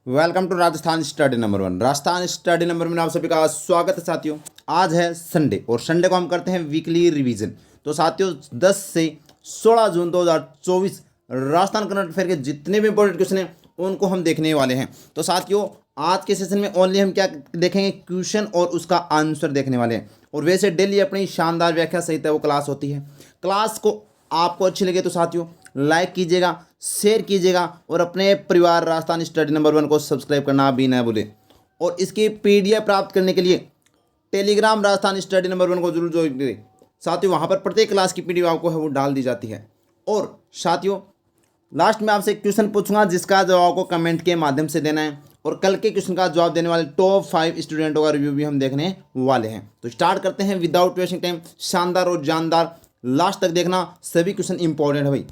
Welcome to Rajasthan study number 1। Rajasthan study number में आप सभी का स्वागत है साथियों। आज है संडे और संडे को हम करते हैं वीकली रिवीजन। तो साथियों 10 से 16 जून 2024 राजस्थान करंट अफेयर के जितने भी इंपॉर्टेंट क्वेश्चन हैं उनको हम देखने वाले हैं। तो साथियों आज के सेशन में ओनली हम क्या देखेंगे, क्वेश्चन और उसका आंसर देखने वाले हैं। और वैसे डेली अपनी शानदार व्याख्या सहित वो क्लास होती है। क्लास को आपको अच्छी लगे तो साथियों लाइक कीजिएगा, शेयर कीजिएगा और अपने परिवार राजस्थान स्टडी नंबर 1 को सब्सक्राइब करना भी ना भूलें। और इसकी पीडीएफ प्राप्त करने के लिए टेलीग्राम राजस्थान स्टडी नंबर 1 को जरूर ज्वाइन करें साथियों। वहाँ पर प्रत्येक क्लास की पीडीएफ आपको है वो डाल दी जाती है। और साथियों लास्ट में आपसे एक क्वेश्चन पूछूंगा जिसका जवाब आपको कमेंट के माध्यम से देना है। और कल के क्वेश्चन का जवाब देने वाले टॉप 5 स्टूडेंटों का रिव्यू भी हम देखने वाले हैं। तो स्टार्ट करते हैं विदाउट वेस्टिंग टाइम। शानदार और जानदार, लास्ट तक देखना, सभी क्वेश्चन इंपॉर्टेंट है भाई।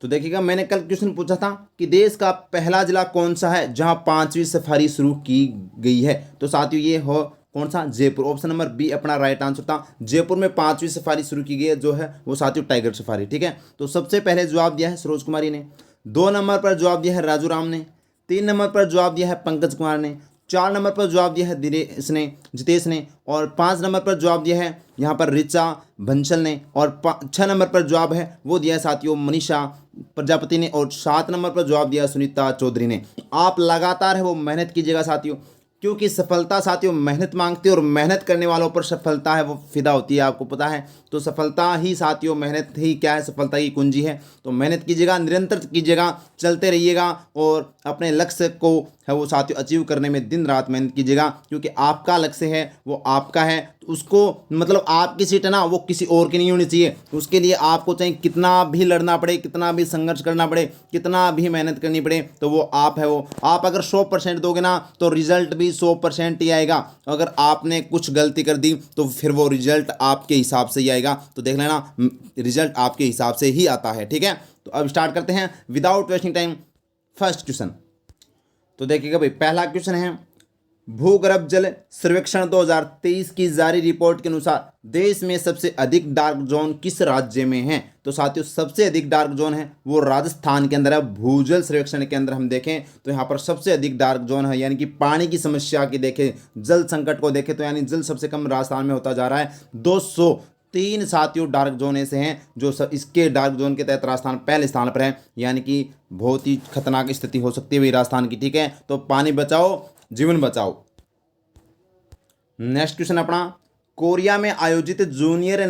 तो देखिएगा, मैंने कल क्वेश्चन पूछा था कि देश का पहला जिला कौन सा है जहां 5वीं सफारी शुरू की गई है। तो साथियों ये हो कौन सा, जयपुर। ऑप्शन नंबर बी अपना राइट आंसर था। जयपुर में 5वीं सफारी शुरू की गई है जो है वो साथियों टाइगर सफारी। ठीक है, तो सबसे पहले जवाब दिया है सरोज कुमारी ने, 2 नंबर पर जवाब दिया है राजू राम ने, 3 नंबर पर जवाब दिया है पंकज कुमार ने, 4 नंबर पर जवाब दिया है दिनेश ने, जितेश ने, और 5 नंबर पर जवाब दिया है यहाँ पर ऋचा बंसल ने, और 6 नंबर पर जवाब है वो दिया है साथियों मनीषा प्रजापति ने, और 7 नंबर पर जवाब दिया सुनीता चौधरी ने। आप लगातार है वो मेहनत कीजिएगा साथियों, क्योंकि सफलता साथियों मेहनत मांगती है और मेहनत करने वालों पर सफलता है वो फिदा होती है, आपको पता है। तो सफलता ही साथियों, मेहनत ही क्या है, सफलता की कुंजी है। तो मेहनत कीजिएगा, निरंतर कीजिएगा, चलते रहिएगा और अपने लक्ष्य को है वो साथियों अचीव करने में दिन रात मेहनत कीजिएगा, क्योंकि आपका लक्ष्य है वो आपका है। उसको मतलब आपकी सीट है ना वो किसी और की नहीं होनी चाहिए। उसके लिए आपको चाहे कितना भी लड़ना पड़े, कितना भी संघर्ष करना पड़े, कितना भी मेहनत करनी पड़े, तो वो आप है वो। आप अगर 100% दोगे ना तो रिजल्ट भी 100% ही आएगा। अगर आपने कुछ गलती कर दी तो फिर वो रिजल्ट आपके हिसाब से ही आएगा। तो देख लेना रिजल्ट आपके हिसाब से ही आता है। ठीक है, तो अब स्टार्ट करते हैं without wasting time first question. तो देखिएगा भाई, पहला क्वेश्चन है भूगर्भ जल सर्वेक्षण 2023 की जारी रिपोर्ट के अनुसार देश में सबसे अधिक डार्क जोन किस राज्य में है। तो साथियों सबसे अधिक डार्क जोन है वो राजस्थान के अंदर है। भूजल सर्वेक्षण के अंदर हम देखें तो यहाँ पर सबसे अधिक डार्क जोन है, यानी कि पानी की समस्या की देखें, जल संकट को देखें तो यानी जल सबसे कम राजस्थान में होता जा रहा है। 203 साथियों डार्क जोन ऐसे हैं जो इसके डार्क जोन के तहत राजस्थान पहले स्थान पर है, यानी कि बहुत ही खतरनाक स्थिति हो सकती है भाई राजस्थान की। ठीक है, तो पानी बचाओ जीवन बचाओ। नेक्स्ट क्वेश्चन अपना, कोरिया में आयोजित जूनियर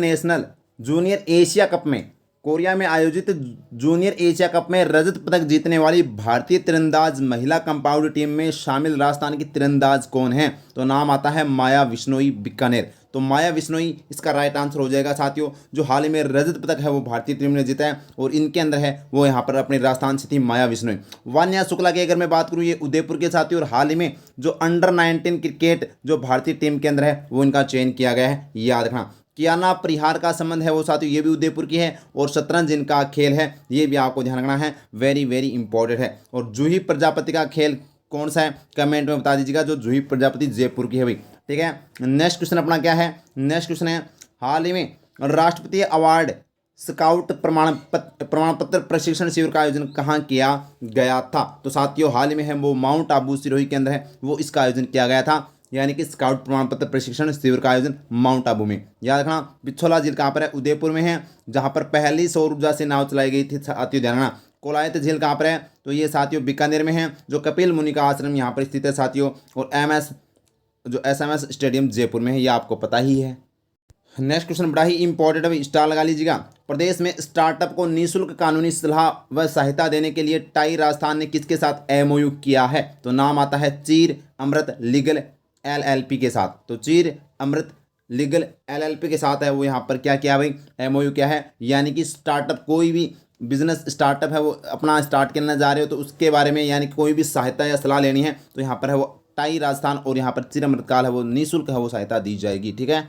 एशिया कप में कोरिया में आयोजित जूनियर एशिया कप में रजत पदक जीतने वाली भारतीय तीरंदाज महिला कंपाउंड टीम में शामिल राजस्थान की तीरंदाज कौन है। तो नाम आता है माया विश्नोई बीकानेर। तो माया विश्नोई इसका राइट आंसर हो जाएगा साथियों। जो हाल ही में रजत पदक है वो भारतीय टीम ने जीता है और इनके अंदर है वो यहाँ पर अपने राजस्थान से थी माया विश्नोई। वान्या शुक्ला की अगर मैं बात करूँ ये उदयपुर के साथी, और हाल ही में जो अंडर 19 क्रिकेट जो भारतीय टीम के अंदर है वो इनका चयन किया गया है, याद रखना। कियाना परिहार का संबंध है वो साथियों ये भी उदयपुर की है, और शतरंज इनका खेल है ये भी आपको ध्यान रखना है, वेरी वेरी इंपॉर्टेंट है। और जूही प्रजापति का खेल कौन सा है कमेंट में बता दीजिएगा। जो जूही प्रजापति जयपुर की है भाई। ठीक है, नेक्स्ट क्वेश्चन अपना क्या है, नेक्स्ट क्वेश्चन है हाल ही में राष्ट्रपति अवार्ड स्काउट प्रमाण पत्र प्रशिक्षण शिविर का आयोजन कहाँ किया गया था। तो साथियों हाल ही में है वो माउंट आबू सिरोही के अंदर है वो इसका आयोजन किया गया था, यानी कि स्काउट प्रमाण पत्र प्रशिक्षण शिविर का आयोजन माउंट आबू में। याद रखना पिछोला झील कहाँ पर है, उदयपुर में है, जहाँ पर पहली सौर ऊर्जा से नाव चलाई गई थी साथियों, ध्यान रखना। कोलायत झील कहाँ पर है, तो ये साथियों बीकानेर में है, जो कपिल मुनि का आश्रम यहाँ पर स्थित है साथियों। और SMS स्टेडियम जयपुर में है, ये आपको पता ही है। नेक्स्ट क्वेश्चन बड़ा ही इंपॉर्टेंट है, स्टार लगा लीजिएगा। प्रदेश में स्टार्टअप को निःशुल्क कानूनी सलाह व सहायता देने के लिए टाई राजस्थान ने किसके साथ MOU किया है। तो नाम आता है चीर अमृत लीगल LLP के साथ। तो चीर अमृत लीगल LLP के साथ है वो यहाँ पर क्या किया भाई, MOU क्या है, यानी कि स्टार्टअप कोई भी बिजनेस स्टार्टअप है वो अपना स्टार्ट करने जा रहे हो तो उसके बारे में यानी कोई भी सहायता या सलाह लेनी है तो यहाँ पर है वो टाई राजस्थान, और यहाँ पर चिर अमृतकाल है वो निःशुल्क है वो सहायता दी जाएगी। ठीक है,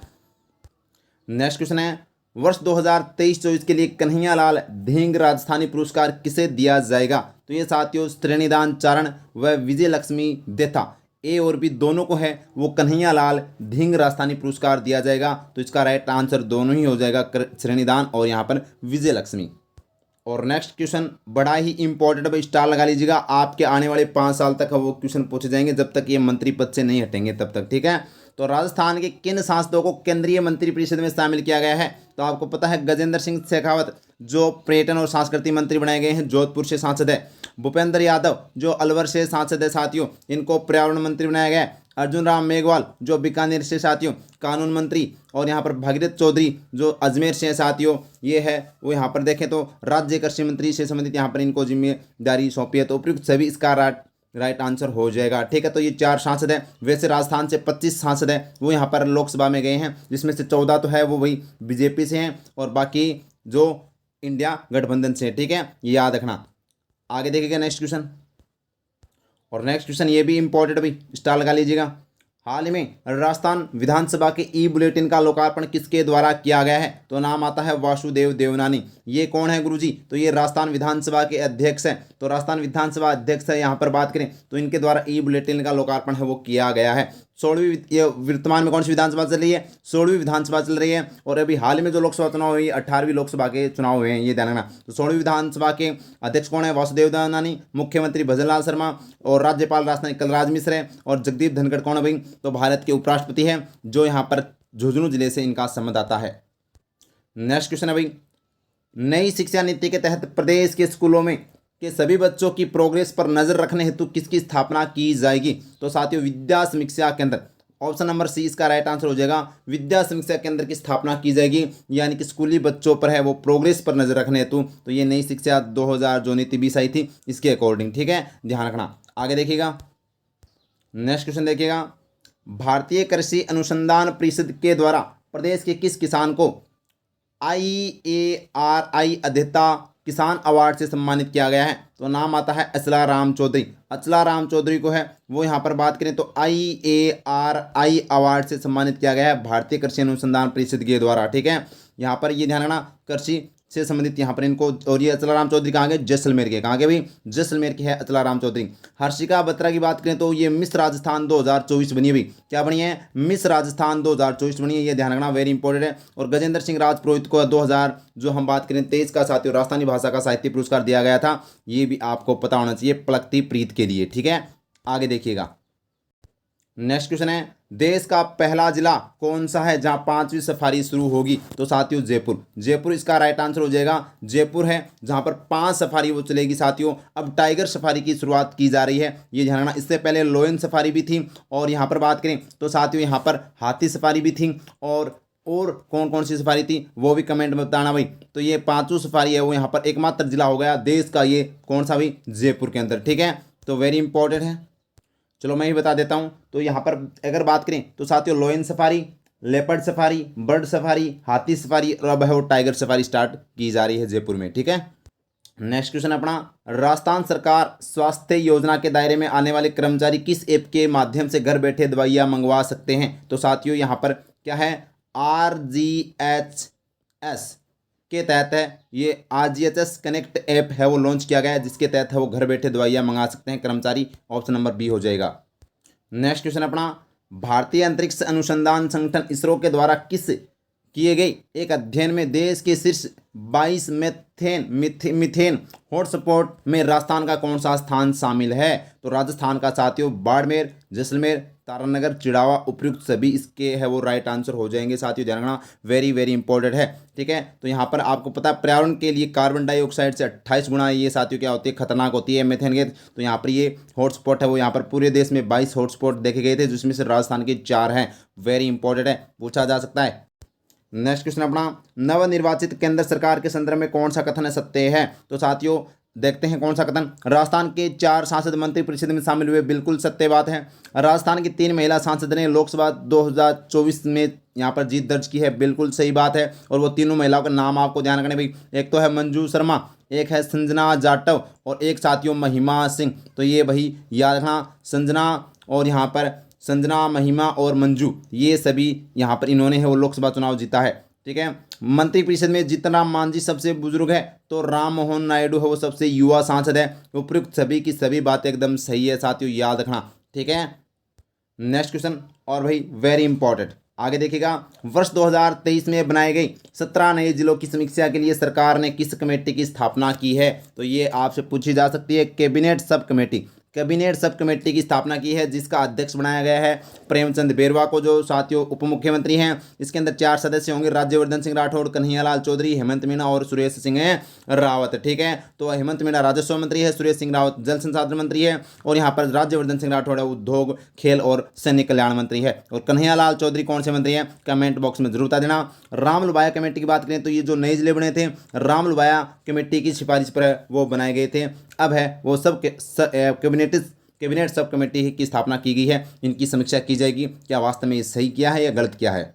नेक्स्ट क्वेश्चन है वर्ष 2023-24 के लिए कन्हैया लाल ढींग राजस्थानी पुरस्कार किसे दिया जाएगा। तो ये साथियों श्रेणीदान चारण व विजय लक्ष्मी देथा A और B दोनों को है वो कन्हैया लाल ढींग राजस्थानी पुरस्कार दिया जाएगा। तो इसका राइट आंसर दोनों ही हो जाएगा, श्रेणीदान और यहाँ पर विजय लक्ष्मी। और नेक्स्ट क्वेश्चन बड़ा ही इंपॉर्टेंट, भाई स्टार लगा लीजिएगा, आपके आने वाले 5 साल तक वो क्वेश्चन पूछे जाएंगे जब तक ये मंत्री पद से नहीं हटेंगे तब तक, ठीक है। तो राजस्थान के किन सांसदों को केंद्रीय मंत्रिपरिषद में शामिल किया गया है? तो आपको पता है गजेंद्र सिंह शेखावत जो पर्यटन और सांस्कृतिक मंत्री बनाए गए हैं, जोधपुर से सांसद है। भूपेंद्र यादव जो अलवर से सांसद है साथियों, इनको पर्यावरण मंत्री बनाया गया है। अर्जुन राम मेघवाल जो बीकानेर से साथियों कानून मंत्री, और यहाँ पर भगीरथ चौधरी जो अजमेर से साथियों ये है वो यहाँ पर देखें तो राज्य कृषि मंत्री से संबंधित यहाँ पर इनको जिम्मेदारी सौंपी है। तो उपयुक्त सभी इसका राइट आंसर हो जाएगा, ठीक है। तो ये 4 सांसद हैं। वैसे राजस्थान से 25 सांसद हैं वो यहाँ पर लोकसभा में गए हैं, जिसमें से 14 तो है वो वही बीजेपी से हैं और बाकी जो इंडिया गठबंधन से, ठीक है, ये याद रखना। आगे देखिएगा नेक्स्ट क्वेश्चन, और नेक्स्ट क्वेश्चन ये भी इंपॉर्टेंट, भाई स्टार लगा लीजिएगा। हाल ही में राजस्थान विधानसभा के ई बुलेटिन का लोकार्पण किसके द्वारा किया गया है? तो नाम आता है वासुदेव देवनानी। ये कौन है गुरुजी? तो ये राजस्थान विधानसभा के अध्यक्ष हैं। तो राजस्थान विधानसभा अध्यक्ष है, यहाँ पर बात करें तो इनके द्वारा ई बुलेटिन का लोकार्पण है वो किया गया है। 16वीं ये वर्तमान में कौन सी विधानसभा चल रही है? 16वीं विधानसभा चल रही है। और अभी हाल में जो लोकसभा चुनाव हुई 18वीं लोकसभा के चुनाव हुए हैं, ये ध्यान रखना। तो 16वीं विधानसभा के अध्यक्ष कौन है? वासुदेव देवनानी। मुख्यमंत्री भजनलाल शर्मा और राज्यपाल राजस्थान कलराज मिश्र है। और जगदीप धनखड़ कौन है भाई? तो भारत के उपराष्ट्रपति हैं, जो यहाँ पर झुंझुनू जिले से इनका संबंध आता है। नेक्स्ट क्वेश्चन है भाई, नई शिक्षा नीति के तहत प्रदेश के स्कूलों में के सभी बच्चों की प्रोग्रेस पर नजर रखने हेतु किसकी स्थापना की जाएगी? तो साथियों विद्या समीक्षा केंद्र, ऑप्शन नंबर सी इसका राइट आंसर हो जाएगा। विद्या समीक्षा केंद्र की स्थापना की जाएगी, यानी कि स्कूली बच्चों पर है वो प्रोग्रेस पर नजर रखने हेतु। तो ये नई शिक्षा 2000 जो नीति 20 आई थी इसके अकॉर्डिंग, ठीक है, ध्यान रखना। आगे देखिएगा नेक्स्ट क्वेश्चन देखिएगा, भारतीय कृषि अनुसंधान परिषद के द्वारा प्रदेश के किस किसान को IARI अध्येता किसान अवार्ड से सम्मानित किया गया है? तो नाम आता है अचला राम चौधरी। अचला राम चौधरी को है वो यहाँ पर बात करें तो IARI अवार्ड से सम्मानित किया गया है भारतीय कृषि अनुसंधान परिषद के द्वारा, ठीक है। यहाँ पर ये ध्यान रखना, कृषि से संबंधित यहाँ पर इनको। और ये अचला राम चौधरी कहाँ के? जैसलमेर के। कहाँ के भाई? जैसलमेर के है अचला राम चौधरी। हर्षिका बत्रा की बात करें तो ये मिस राजस्थान 2024 बनी है भाई। क्या बनी है? मिस राजस्थान 2024 बनी है, ये ध्यान रखना, वेरी इंपॉर्टेंट है। और गजेंद्र सिंह राजपुरोहित को 2000 जो हम बात करें 23 का साथियों राजस्थानी भाषा का साहित्य पुरस्कार दिया गया था, ये भी आपको पता होना चाहिए, पलकती प्रीत के लिए, ठीक है। आगे देखिएगा नेक्स्ट क्वेश्चन है, देश का पहला जिला कौन सा है जहां 5वीं सफारी शुरू होगी? तो साथियों जयपुर। जयपुर इसका राइट आंसर हो जाएगा। जयपुर है जहां पर 5 सफारी वो चलेगी साथियों। अब टाइगर सफारी की शुरुआत की जा रही है, ये ध्यान रखना। इससे पहले लोयन सफारी भी थी, और यहाँ पर बात करें तो साथियों यहाँ पर हाथी सफारी भी थी, और कौन कौन सी सफारी थी वो भी कमेंट में बताना भाई। तो ये 5वीं सफारी है वो यहाँ पर एकमात्र जिला हो गया देश का, ये कौन सा भाई? जयपुर के अंदर, ठीक है। तो वेरी इंपॉर्टेंट है, चलो मैं ही बता देता हूं। तो यहाँ पर अगर बात करें तो साथियों लोयन safari, leopard safari, bird safari, हाथी सफारी और अब है वो टाइगर सफारी स्टार्ट की जा रही है जयपुर में, ठीक है। नेक्स्ट क्वेश्चन अपना, राजस्थान सरकार स्वास्थ्य योजना के दायरे में आने वाले कर्मचारी किस ऐप के माध्यम से घर बैठे दवाइयाँ मंगवा सकते हैं? तो साथियों यहाँ पर क्या है? RGHS के तहत है ये। RGHS कनेक्ट ऐप है वो लॉन्च किया गया है, जिसके तहत है वो घर बैठे दवाइयाँ मंगा सकते हैं कर्मचारी। ऑप्शन नंबर बी हो जाएगा। नेक्स्ट क्वेश्चन अपना, भारतीय अंतरिक्ष अनुसंधान संगठन इसरो के द्वारा किए गए एक अध्ययन में देश के शीर्ष 22 मीथेन हॉटस्पॉट में राजस्थान का कौन सा स्थान शामिल है? तो राजस्थान का साथियों बाड़मेर, जैसलमेर, तारानगर, चिड़ावा, उपयुक्त सभी इसके है वो राइट आंसर हो जाएंगे साथियों, ध्यान रखना, वेरी वेरी इंपॉर्टेंट है, ठीक है। तो यहाँ पर आपको पता है पर्यावरण के लिए कार्बन डाइऑक्साइड से 28 गुना ये साथियों क्या होती है? खतरनाक होती है मेथेन गैस। तो यहाँ पर ये हॉटस्पॉट है वो यहाँ पर पूरे देश में 22 हॉटस्पॉट देखे गए थे, जिसमें से राजस्थान के 4 हैं। वेरी इंपॉर्टेंट है, पूछा जा सकता है। नेक्स्ट क्वेश्चन अपना, नवनिर्वाचित केंद्र सरकार के संदर्भ में कौन सा कथन सत्य है? तो साथियों देखते हैं कौन सा कथन। राजस्थान के 4 सांसद मंत्रिपरिषद में शामिल हुए, बिल्कुल सत्य बात है। राजस्थान की 3 महिला सांसद ने लोकसभा 2024 में यहाँ पर जीत दर्ज की है, बिल्कुल सही बात है। और वो तीनों महिलाओं का नाम आपको ध्यान रखने भाई, एक तो है मंजू शर्मा, एक है संजना जाटव और एक साथियों महिमा सिंह। तो ये भाई याद रखना, संजना और यहाँ पर संजना, महिमा और मंजू, ये सभी यहाँ पर इन्होंने है वो लोकसभा चुनाव जीता है, ठीक है। मंत्रिपरिषद में जीतनराम मांझी सबसे बुजुर्ग है, तो राम मोहन नायडू है वो सबसे युवा सांसद है। उपयुक्त सभी की सभी बातें एकदम सही है साथियों, याद रखना, ठीक है। नेक्स्ट क्वेश्चन और भाई वेरी इंपॉर्टेंट, आगे देखिएगा, वर्ष 2023 में बनाए गए 17 नए जिलों की समीक्षा के लिए सरकार ने किस कमेटी की स्थापना की है? तो ये आपसे पूछी जा सकती है। Cabinet sub committee, cabinet sub committee की स्थापना की है, जिसका अध्यक्ष बनाया गया है प्रेमचंद बेरवा को, जो साथियों उप मुख्यमंत्री हैं। इसके अंदर 4 सदस्य होंगे, राज्यवर्धन सिंह राठौड़, कन्हैयालाल चौधरी, हेमंत मीणा और सुरेश सिंह रावत। ठीक है, तो हेमंत मीणा राजस्व मंत्री है, सुरेश सिंह रावत जल संसाधन मंत्री है, और यहाँ पर राज्यवर्धन सिंह राठौड़ है उद्योग, खेल और सैनिक कल्याण मंत्री है। और कन्हैयालाल चौधरी कौन से मंत्री हैं? कमेंट बॉक्स में जरूर बता देना। रामलुबाया कमेटी की बात करें तो ये जो नए जिले बने थे, रामलुबाया कमेटी की सिफारिश पर वो बनाए गए थे। अब है वो सब कैबिनेट सब कमेटी की स्थापना की गई है, इनकी समीक्षा की जाएगी, क्या वास्तव में ये सही किया है या गलत किया है।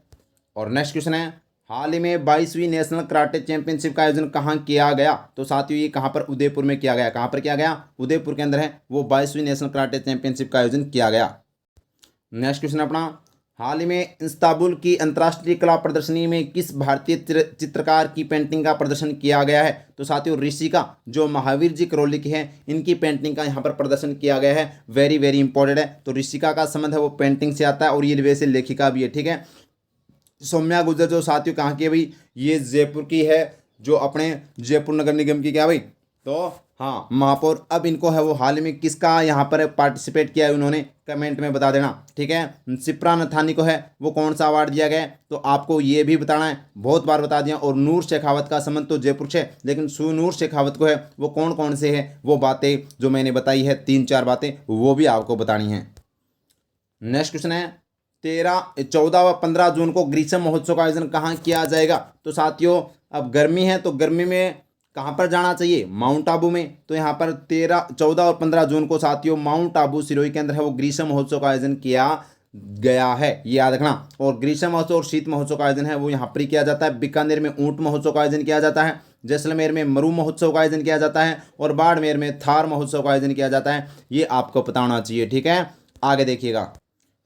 और नेक्स्ट क्वेश्चन है, हाल ही में 22वीं नेशनल कराटे चैंपियनशिप का आयोजन कहाँ किया गया? तो साथियों ये कहाँ पर? उदयपुर में किया गया। कहाँ पर किया गया? उदयपुर के अंदर है वो 22वीं नेशनल कराटे चैंपियनशिप का आयोजन किया गया। नेक्स्ट क्वेश्चन अपना, हाल ही में इस्तांबुल की अंतर्राष्ट्रीय कला प्रदर्शनी में किस भारतीय चित्रकार की पेंटिंग का प्रदर्शन किया गया है? तो साथियों ऋषिका, जो महावीर जी करौली की है, इनकी पेंटिंग का यहाँ पर प्रदर्शन किया गया है। वेरी वेरी इंपॉर्टेंट है। तो ऋषिका का संबंध है वो पेंटिंग से आता है, और ये वैसे लेखिका भी है। ठीक है, सौम्या गुर्जर जो साथियों कहाँ की है भाई? ये जयपुर की है, जो अपने जयपुर नगर निगम की क्या भाई? तो हाँ, महापौर। अब इनको है वो हाल ही में किसका यहाँ पर पार्टिसिपेट किया है उन्होंने? कमेंट में बता देना। ठीक है, शिप्रा नथानी को है वो कौन सा अवार्ड दिया गया है? तो आपको ये भी बताना है, बहुत बार बता दिया। और नूर शेखावत का संबंध तो जयपुर से, लेकिन नूर शेखावत को है वो कौन कौन से है वो बातें जो मैंने बताई है, 3-4 बातें, वो भी आपको बतानी है। नेक्स्ट क्वेश्चन है, 14 व 15 जून को ग्रीष्म महोत्सव का आयोजन कहाँ किया जाएगा? तो साथियों अब गर्मी है, तो गर्मी में कहाँ पर जाना चाहिए? माउंट आबू में। तो यहाँ पर 14 और 15 जून को साथियों माउंट आबू सिरोही के अंदर है वो ग्रीष्म महोत्सव का आयोजन किया गया है, ये याद रखना। और ग्रीष्म महोत्सव और शीत महोत्सव का आयोजन है वो यहाँ पर किया जाता है। बीकानेर में ऊंट महोत्सव का आयोजन किया जाता है, जैसलमेर में मरु महोत्सव का आयोजन किया जाता है, और बाड़मेर में थार महोत्सव का आयोजन किया जाता है। ये आपको पता होना चाहिए। ठीक है, आगे देखिएगा।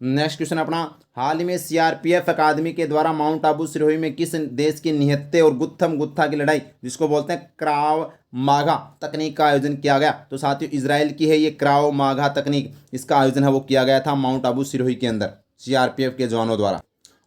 नेक्स्ट क्वेश्चन अपना, हाल ही में सीआरपीएफ अकादमी के द्वारा माउंट आबू सिरोही में किस देश की निहत्थे और गुत्थम गुत्था की लड़ाई, जिसको बोलते हैं क्राव माघा तकनीक, का आयोजन किया गया? तो साथियों इजराइल की है ये क्राव माघा तकनीक, इसका आयोजन है वो किया गया था माउंट आबू सिरोही के अंदर सीआरपीएफ के जवानों द्वारा।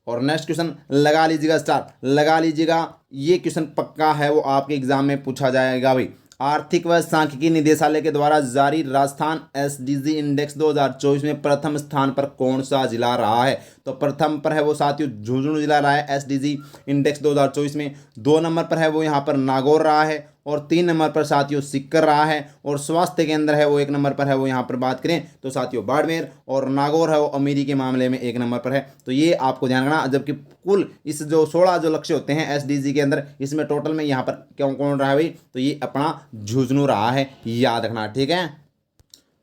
और नेक्स्ट क्वेश्चन लगा लीजिएगा स्टार, लगा लीजिएगा, ये क्वेश्चन पक्का है वो आपके एग्जाम में पूछा जाएगा भाई। आर्थिक व सांख्यिकी निदेशालय के द्वारा जारी राजस्थान एसडीजी इंडेक्स 2024 में प्रथम स्थान पर कौन सा जिला रहा है? तो प्रथम पर है वो साथियों झुंझुनू जिला रहा है एसडीजी इंडेक्स 2024 में। 2 नंबर पर है वो यहाँ पर नागौर रहा है, और 3 नंबर पर साथियों सीकर रहा है, और स्वास्थ्य के अंदर है वो 1 नंबर पर है वो यहाँ पर बात करें तो साथियों बाड़मेर, और नागौर है वो अमीरी के मामले में 1 नंबर पर है। तो ये आपको ध्यान रखना। जबकि कुल इस जो 16 जो लक्ष्य होते हैं एसडीजी के अंदर, इसमें टोटल में यहाँ पर कौन कौन रहा है भाई? तो ये अपना झुंझुनू रहा है, याद रखना। ठीक है,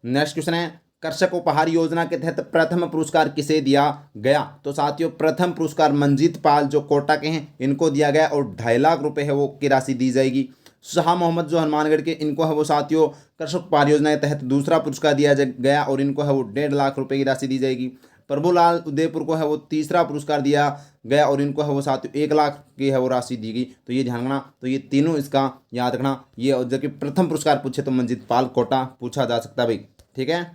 नेक्स्ट क्वेश्चन है, कर्षक उपहार योजना के तहत प्रथम पुरस्कार किसे दिया गया? तो साथियों प्रथम पुरस्कार मंजीत पाल जो कोटा के हैं इनको दिया गया, और 2.5 लाख रुपए है वो की राशि दी जाएगी। शाह मोहम्मद जो हनुमानगढ़ के, इनको है वो साथियों कर्षक उपहार योजना के तहत दूसरा पुरस्कार दिया गया, और इनको है वो 1.5 लाख रुपए की राशि दी जाएगी। प्रभुलाल उदयपुर को है वो तीसरा पुरस्कार दिया गया, और इनको है वो साथियों 1 लाख की है वो राशि दी गई। तो ये ध्यान रखना। तो ये तीनों इसका याद रखना। ये जबकि प्रथम पुरस्कार पूछे तो मंजीत पाल कोटा पूछा जा सकता है भाई। ठीक है,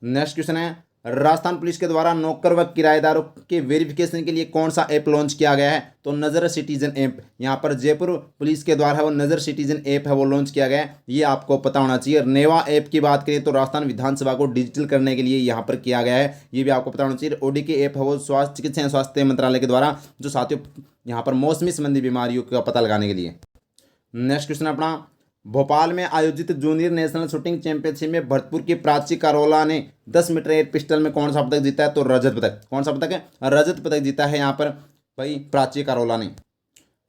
नेक्स्ट क्वेश्चन है, राजस्थान पुलिस के द्वारा नौकर व किराएदारों के वेरिफिकेशन के लिए कौन सा ऐप लॉन्च किया गया है? तो नज़र सिटीजन ऐप। यहाँ पर जयपुर पुलिस के द्वारा है वो नज़र सिटीजन ऐप है वो लॉन्च किया गया है, ये आपको पता होना चाहिए। नेवा ऐप की बात करें तो राजस्थान विधानसभा को डिजिटल करने के लिए यहाँ पर किया गया है, ये भी आपको पता होना चाहिए। ओडीके ऐप है वो चिकित्सा एवं स्वास्थ्य मंत्रालय के द्वारा, जो साथियों यहाँ पर मौसमी संबंधी बीमारियों का पता लगाने के लिए। नेक्स्ट क्वेश्चन अपना, भोपाल में आयोजित जूनियर नेशनल शूटिंग चैंपियनशिप में भरतपुर की प्राची कारोला ने 10 मीटर एयर पिस्टल में कौन सा पदक जीता है? तो रजत पदक। कौन सा पदक है? रजत पदक जीता है यहाँ पर भाई प्राची कारोला ने।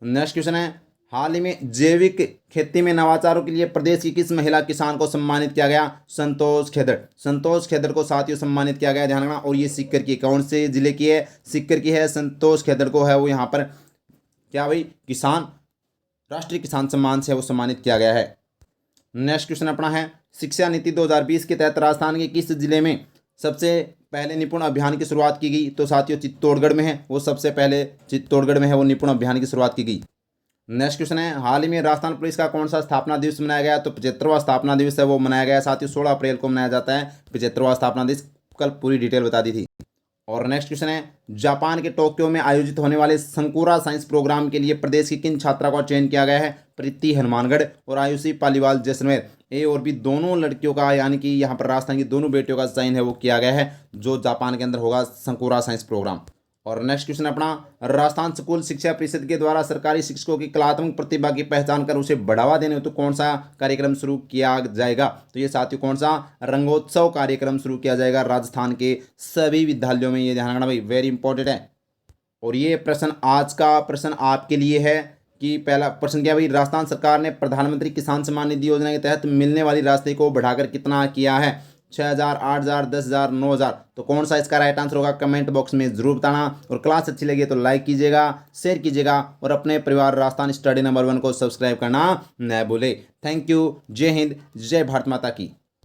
नेक्स्ट क्वेश्चन है, हाल ही में जैविक खेती में नवाचारों के लिए प्रदेश की किस महिला किसान को सम्मानित किया गया? संतोष खेदड़। संतोष खेदड़ को साथियों सम्मानित किया गया, ध्यान रखना। और ये सीकर की, कौन से जिले की है? सीकर की है। संतोष खेदड़ को है वो यहाँ पर क्या भाई किसान, राष्ट्रीय किसान सम्मान से वो सम्मानित किया गया है। नेक्स्ट क्वेश्चन अपना है, शिक्षा नीति 2020 के तहत राजस्थान के किस जिले में सबसे पहले निपुण अभियान की शुरुआत की गई? तो साथियों चित्तौड़गढ़ में है वो, सबसे पहले चित्तौड़गढ़ में है वो निपुण अभियान की शुरुआत की गई। नेक्स्ट क्वेश्चन है, हाल ही में राजस्थान पुलिस का कौन सा स्थापना दिवस मनाया गया? तो 75वां स्थापना दिवस है वो मनाया गया साथियों। 16 अप्रैल को मनाया जाता है 75वां स्थापना दिवस। कल पूरी डिटेल बता दी थी। और नेक्स्ट क्वेश्चन है, जापान के टोक्यो में आयोजित होने वाले संकुरा साइंस प्रोग्राम के लिए प्रदेश की किन छात्रा का चयन किया गया है? प्रीति हनुमानगढ़ और आयुषी पालीवाल जैसलमेर। ए और बी दोनों लड़कियों का, यानी कि यहाँ पर राजस्थान की दोनों बेटियों का चयन है वो किया गया है, जो जापान के अंदर होगा संकुरा साइंस प्रोग्राम। और नेक्स्ट क्वेश्चन अपना, राजस्थान स्कूल शिक्षा परिषद के द्वारा सरकारी शिक्षकों की कलात्मक प्रतिभा की पहचान कर उसे बढ़ावा देने हेतु कौन सा कार्यक्रम शुरू किया जाएगा? तो ये साथियों कौन सा? रंगोत्सव कार्यक्रम शुरू किया जाएगा राजस्थान के सभी विद्यालयों में। ये ध्यान रखना भाई, वेरी इंपॉर्टेंट है। और ये प्रश्न, आज का प्रश्न आपके लिए है कि पहला प्रश्न क्या भाई, राजस्थान सरकार ने प्रधानमंत्री किसान सम्मान निधि योजना के तहत मिलने वाली राशि को बढ़ाकर कितना किया है? 6,000, 8,000, 10,000, 9,000। तो कौन सा इसका राइट आंसर होगा? कमेंट बॉक्स में जरूर बताना। और क्लास अच्छी लगी तो लाइक कीजिएगा, शेयर कीजिएगा और अपने परिवार राजस्थान स्टडी नंबर 1 को सब्सक्राइब करना न भूले। Thank you. जय हिंद, जय भारत माता की।